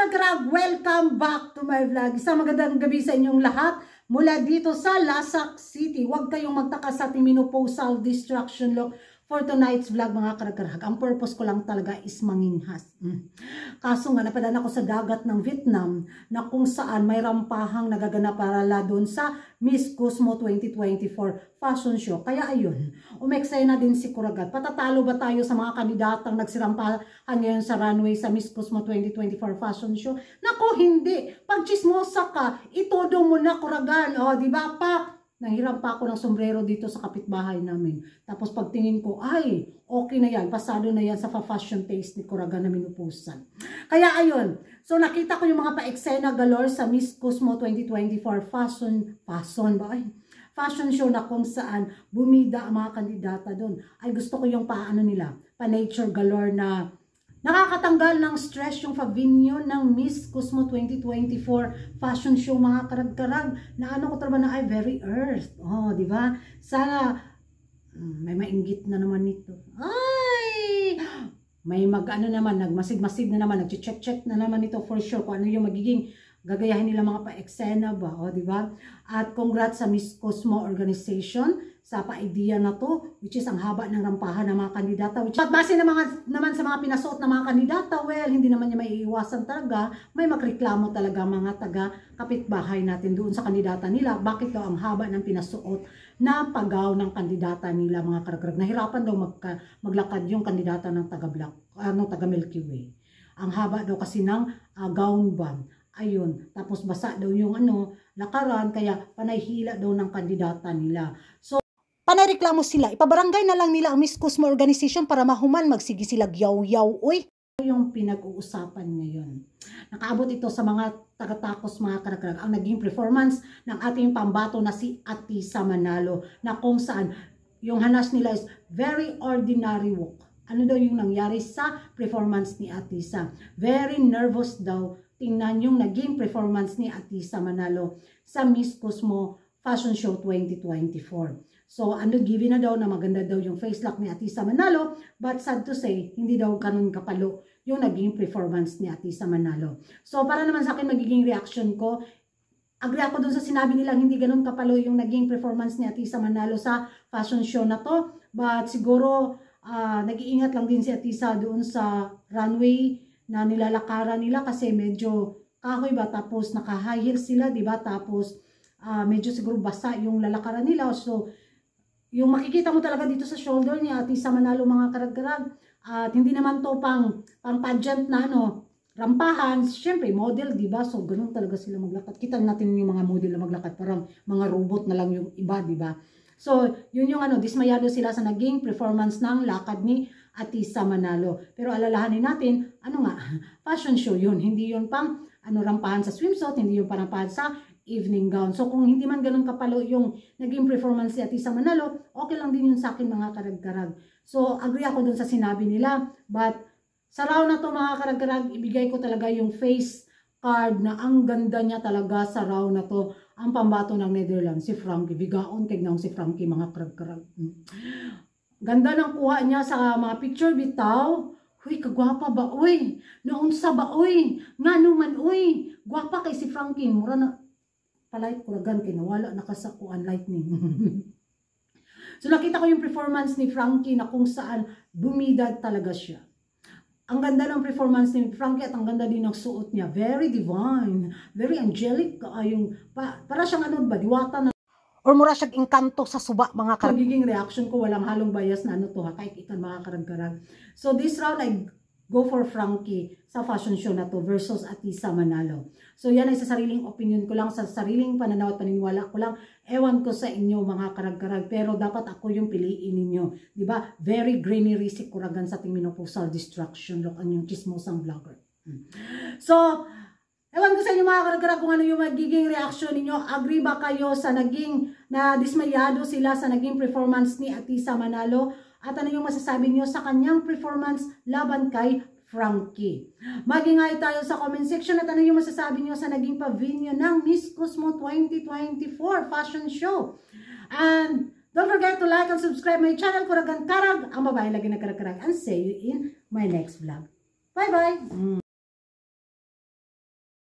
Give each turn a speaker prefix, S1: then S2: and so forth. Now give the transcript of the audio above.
S1: karag-karag, welcome back to my vlog. Isang magandang gabi sa inyong lahat mula dito sa Lasak City. Huwag kayong magtaka sa ating menopausal distraction look for tonight's vlog mga karag-karag. Ang purpose ko lang talaga is manginhas. Kaso nga, napadaan ako sa dagat ng Vietnam na kung saan may rampahang nagaganap para doon sa Miss Cosmo 2024 fashion show. Kaya ayun, umeksena din si Kuragat. Patatalo ba tayo sa mga kandidatang nagsirampahan ngayon sa runway sa Miss Cosmo 2024 fashion show? Naku, hindi. Pag chismosa ka, itodo mo na Kuragan. O, di ba pa? Nanghiram pa ako ng sombrero dito sa kapitbahay namin. Tapos pagtingin ko, ay, okay na yan. Pasado na yan sa fashion taste ni Kuragan na minupusan. Kaya ayun. So nakita ko yung mga pa-eksena galore sa Miss Cosmo 2024 fashion show na kung saan bumida ang mga kandidata doon. Ay gusto ko yung paano nila. Pa-nature galore na nakakatanggal ng stress yung pavilion ng Miss Cosmo 2024 fashion show mga karag-karag na ano ko talaga na ay very earth. Oh, di ba? Sana may mainggit na naman nito. Ay! May mag-ano naman, nagmasid-masid na naman, nag-check-check na naman ito for sure kung ano yung magiging gagayahin nila mga pa-eksena ba. Oh, di ba? At congrats sa Miss Cosmo organization sa pa-idea na to, which is ang haba ng rampahan ng mga kandidata. At base naman sa mga pinasuot ng mga kandidata, well, hindi naman niya maiiwasan talaga, may magreklamo talaga mga taga-kapitbahay natin doon sa kandidata nila. Bakit daw ang haba ng pinasuot na pagaw ng kandidata nila mga karag-karag? Nahirapan daw maglakad yung kandidata ng taga Milky Way. Ang haba daw kasi ng gown band. Ayun, tapos basa daw yung lakaran, kaya panayhila daw ng kandidata nila. So, panareklamo sila, ipabarangay na lang nila ang Miss Cosmo organization para mahuman magsigi sila yaw-yaw. Uy, yung pinag-uusapan ngayon. Nakaabot ito sa mga taga-takos mga karag-karag ang naging performance ng ating pambato na si Atisa Manalo na kung saan yung hanas nila is very ordinary walk. Ano daw yung nangyari sa performance ni Atisa? Very nervous daw. Tingnan yung naging performance ni Atisa Manalo sa Miss Cosmo Fashion Show 2024. So, given na daw na maganda daw yung face lock ni Atisa Manalo, but sad to say, hindi daw ganun kapalo yung naging performance ni Atisa Manalo. So, para naman sa akin magiging reaction ko, agree ako dun sa sinabi nilang hindi ganun kapalo yung naging performance ni Atisa Manalo sa fashion show na to. But siguro, nag-iingat lang din si Atisa doon sa runway na nilalakaran nila kasi medyo kahoy ba, tapos naka-high heels sila, diba? Tapos medyo siguro basa yung lalakaran nila. So, yung makikita mo talaga dito sa shoulder ni Atisa Manalo mga karag-karag, at hindi naman to pang pageant na rampahan. Siyempre, model, diba? So, ganun talaga sila maglakad. Kita natin yung mga model na maglakad, parang mga robot na lang yung iba, diba? So, yun yung dismayado sila sa naging performance ng lakad ni Atisa Manalo. Pero alalahanin natin, fashion show yun. Hindi yun pang rampahan sa swimsuit, hindi yun parampahan sa evening gown. So, kung hindi man ganun kapalo yung naging performance ni Atisa Manalo, okay lang din yun sa akin mga karag-karag. So, agree ako dun sa sinabi nila. But, sa round na to mga karag-karag, ibigay ko talaga yung face card na ang ganda niya talaga sa round na to. Ang pambato ng Netherlands, si Frankie. Bigaon kay nang si Frankie mga karag-karag. Ganda ng kuha niya sa mga picture bitaw. Uy, kagwapa ba? Uy, naunsa ba? Uy, nga naman, uy. Gwapa kay si Frankie. Mura na, palait Kuragan kay nawala nakasakuan lightning. So nakita ko yung performance ni Frankie na kung saan bumidad talaga siya. Ang ganda ng performance ni Frankie at ang ganda din ng suot niya. Very divine, very angelic. Para siyang diwata na or mura siyang engkanto sa suba mga karag. Magiging reaction ko, walang halong bias na to kahit ikan mga karag-karag. So this round I go for Frankie sa fashion show na to versus Atisa Manalo. So yan ay sa sariling opinion ko lang, sa sariling pananaw at paniniwala ko lang. Ewan ko sa inyo mga karag-karag, pero dapat ako yung piliin ninyo. Diba? Very greenery si Kuragan sa ating menopausal distraction. Look, ang yung chismosang vlogger. So, ewan ko sa inyo mga karag-karag kung ano yung magiging reaction ninyo. Agree ba kayo sa naging dismayado sila sa naging performance ni Atisa Manalo? At ano yung masasabi niyo sa kanyang performance laban kay Frankie? Mag-ingay tayo sa comment section at ano yung masasabi niyo sa naging pavilion ng Miss Cosmo 2024 fashion show. And don't forget to like and subscribe my channel, Kuragan Karag, ang babae lagi na karag-karag. And see you in my next vlog. Bye-bye!